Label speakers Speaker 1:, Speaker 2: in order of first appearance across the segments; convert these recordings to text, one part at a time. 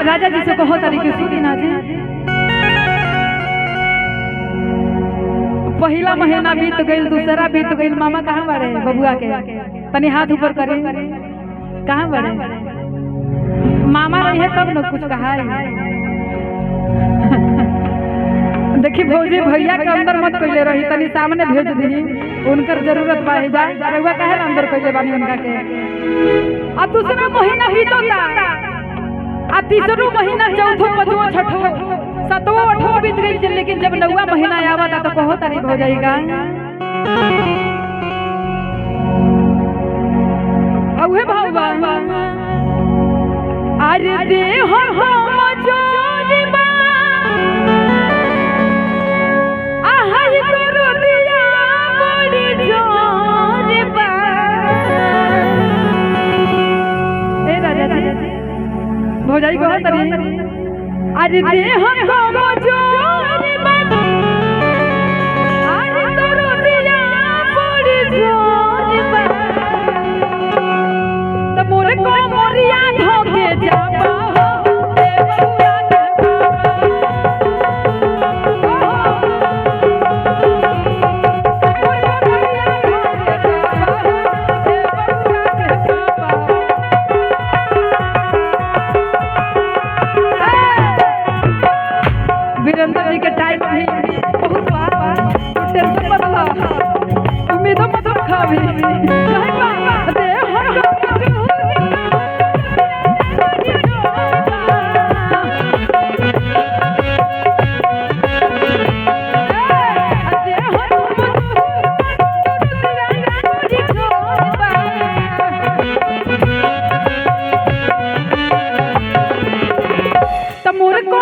Speaker 1: राजा जी से कहो तरीके सुनी ना जी। पहला महीना बीत गई, दूसरा बीत गई, मामा कहाँ बड़े बबुआ के? तनी हाथ ऊपर करे, कहाँ बड़े? मामा रही है तब न कुछ कहा। देखी भौजी भैया के अंदर मत कइले रही, तनी सामने भेज दी, उनकर जरूरत बा। जा रउआ काहे अंदर कइले बानी उनका के? आ दूसरा महीना बीतता, आ तीसरो महीना, चौथो, पांचवो, छठो, सातवो, आठवो बीत गई, लेकिन जब नौवा महीना आवता तो कहो तारी हो जाएगा। औहे भौवा अरे देह मजोरिबा आहई करो दिया बड़ी जोरिबा। ए राजा जी भौजाई कहो तारी अरे देह मजोरिबा आहई करो दिया बड़ी जोरिबा। त मोरे को मोरिया धोके जाबा वीरेंद्र जी के टाइम भी बहुत बार टेंशन बदला उम्मीद मत रखा भी दे तमोर को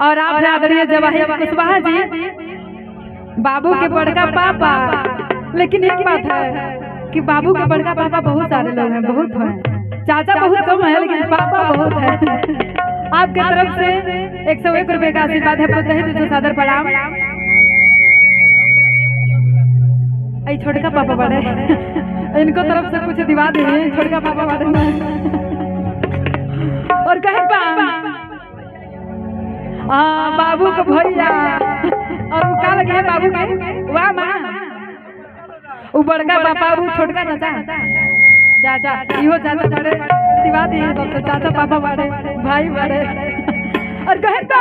Speaker 1: और आप आदरणीय जवाहिर कुशवाहा जी बाबू के बड़का पापा। लेकिन एक बात है कि बाबू के बड़का पापा बहुत सारे लोग हैं, बहुत हैं, चाचा बहुत कम है लेकिन पापा बहुत है। आपके तरफ से 101 रुपए का आशीर्वाद है, तहे दिल से सादर प्रणाम। आई छोटका पापा बड़े इनको तरफ से कुछ दिवा दे, छोटका पापा बड़े और कहे बाबू के भैया और वो का लगे बाबू के वाह मां वो बड़का पापा वो छोटका चाचा चाचा इहो चाचा बड़े दिवा दिए सबसे चाचा पापा बड़े भाई बड़े और कहता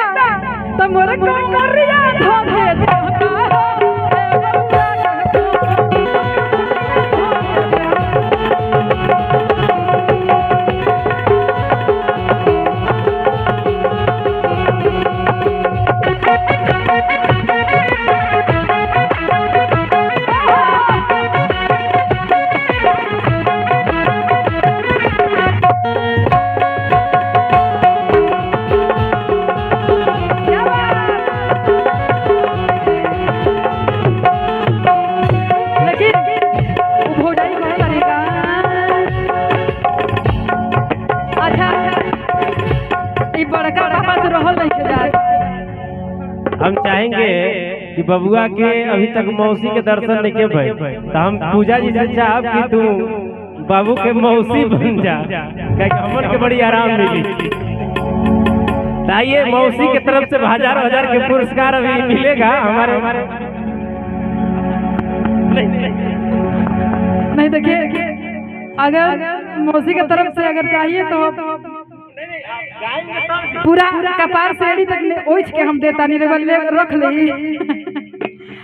Speaker 1: तो मोरे को मोरिया धोके
Speaker 2: हम चाहेंगे कि बबुआ के अभी तक मौसी के दर्शन नहीं के भाई, तो हम पूजा जी से चाहब कि तू बाबू के मौसी बन जा, हमन के बड़ी आराम मिली। आइए मौसी के तरफ से हजारों हजार के पुरस्कार अभी मिलेगा हमारे
Speaker 1: नहीं। देखिए अगर मौसी की तरफ से अगर चाहिए तो पूरा कपार से एड़ी तक ओइच के हम देता नहीं रख ली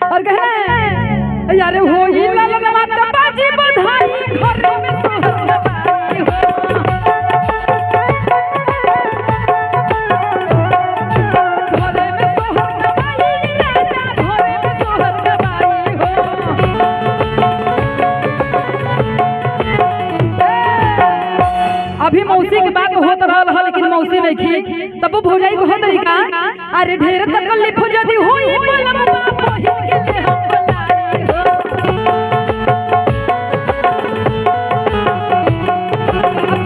Speaker 1: और कहना यार हो ही लाल नवा होत रहल ह लेकिन मौसी नहीं खी तब भौजाई को हो तरीका अरे ढेर तकलीफ जदी होई बलमवा पहिल के ले हम बोलाई हो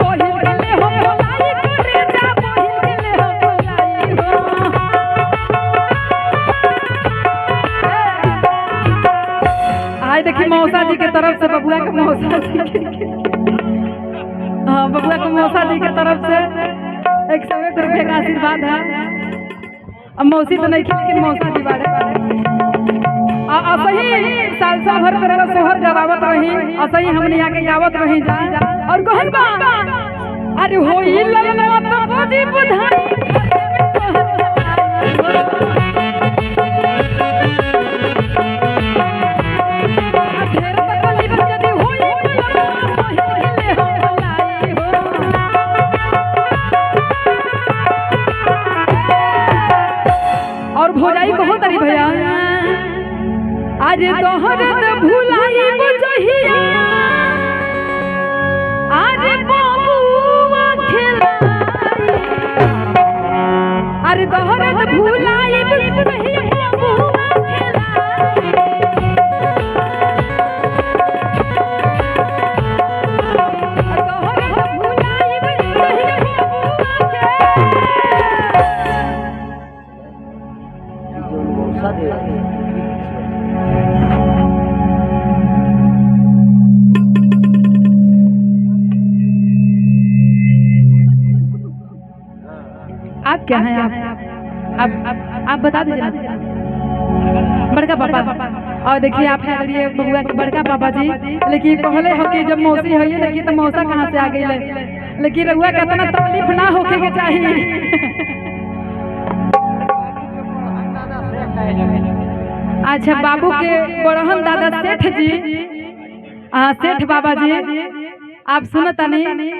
Speaker 1: पहिल के ले हम बोलाई करे जा पहिल के ले हम बोलाई हो आज देखी मौसा जी के तरफ से बबुआ के मौसा जी के हाँ बबुआ को मौसा जी की तरफ से 100 रुपये का आशीर्वाद है। अब मौसी तो नहीं की लेकिन मौसा जी बारे असही साल भर पर सोहर गवावत रही असही हमने यहाँ के गावत रही जा और कहल बा अरे होई ललना तो बोझी बुधाई भौजाई कहो तरी भैया आज तोहरत भुलाई बजहिया अरे बबुआ खेलाई अरे तोहरत भुलाई बजहिया बबुआ खेलाई तोहरत भुलाई बजहिया बबुआ खेलाई आप क्या हैं आप बता दीजिए बड़का पापा और देखिए आप है बबुआ के बड़का पापा जी लेकिन कहले हो कि जब मौसी है लेकिन तो मौसा कहाँ से आ गई लेकिन रउआ का इतना तकलीफ ना होके के चाहिए अच्छा बाबू के बड़हन दादा सेठ जी सेठ बाबा जी आप सुनता नहीं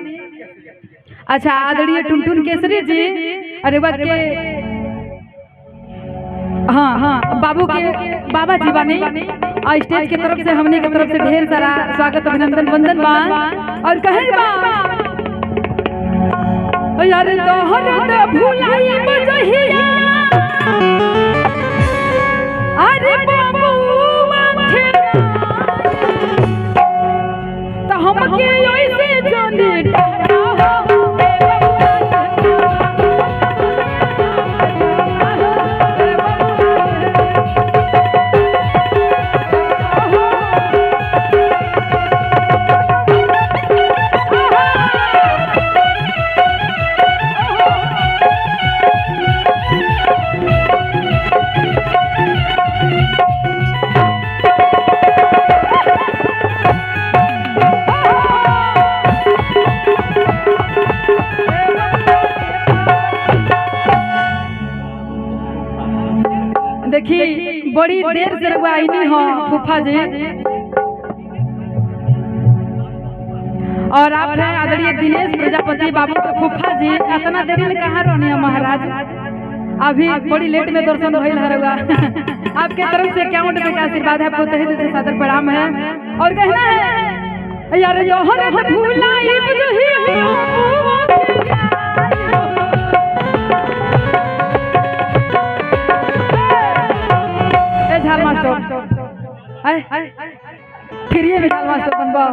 Speaker 1: अच्छा आदरणीय टुनटुन केसरी जी अरे के हाँ बाबू के बाबा जी बानी और स्टेज की तरफ से हमने की तरफ से ढेर सारा स्वागत अभिनंदन वंदन बा और कहे बा यार तोहर भुलाई बजहिया अरे बबुआ खेलाई तो हमके ऐसे जाने देखी बड़ी देर से आईनी हो फूफा जी और आप हैं आदरणीय दिनेश प्रजापति बाबू के फूफा जी इतना देरी में कहाँ रहने महाराज अभी बड़ी लेट में दर्शन भइल हरवा आपके तरफ से क्या उनके आशीर्वाद है आपको तहे दिल से सादर प्रणाम है और कहना है यार जोहर भुलाई झाल मास्टर फिर में झाल मास्टर बनबा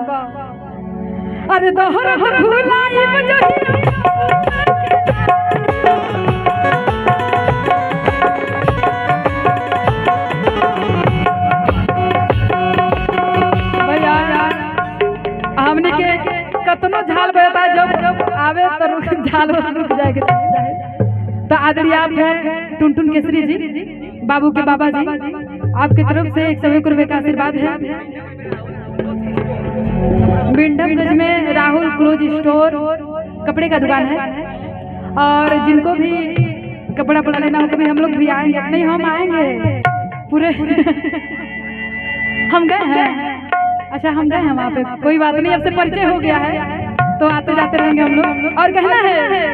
Speaker 1: अरे दोहरा भुलाई भैया हमने के कतनो झाल बजता जब आवे तो झाल रुक जाएगा तो आदरणीय आप हैं टुनटुन केसरी जी बाबू के बाबा जी आपकी तरफ से 100 रुपये का आशीर्वाद है। बिंडमगंज में राहुल क्लोज स्टोर कपड़े का दुकान है और जिनको भी कपड़ा पड़ा लेना हो कभी हम लोग भी आएंगे नहीं हम आएंगे पूरे हम गए हैं अच्छा हम गए हैं वहाँ पे कोई बात नहीं अब से परिचय हो गया है तो आते जाते रहेंगे हम लोग और कहना है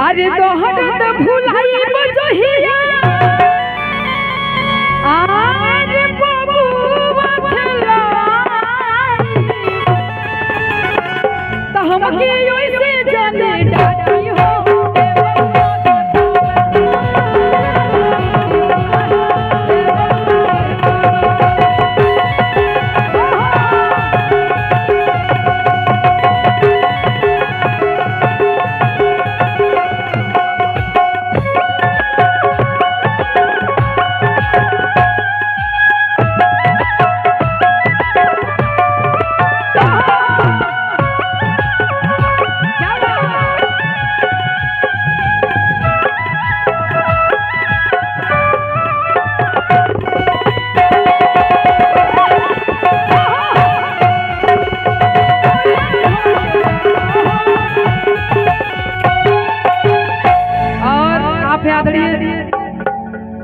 Speaker 1: अरे तो हट भुलाई बजहिया अरे बबुआ खेलाई तो हमके ऐसे जाने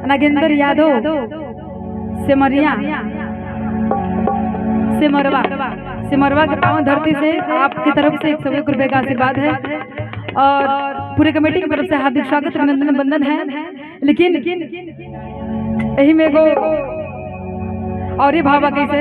Speaker 1: नागेंद्र यादव सिमरिया सिमरवा के पावन धरती से आपकी तरफ से 101 रुपए का आशीर्वाद है और पूरे कमेटी की तरफ से हार्दिक स्वागत अभिनंदन बंदन है। लेकिन यही में एगो और ही भावा कैसे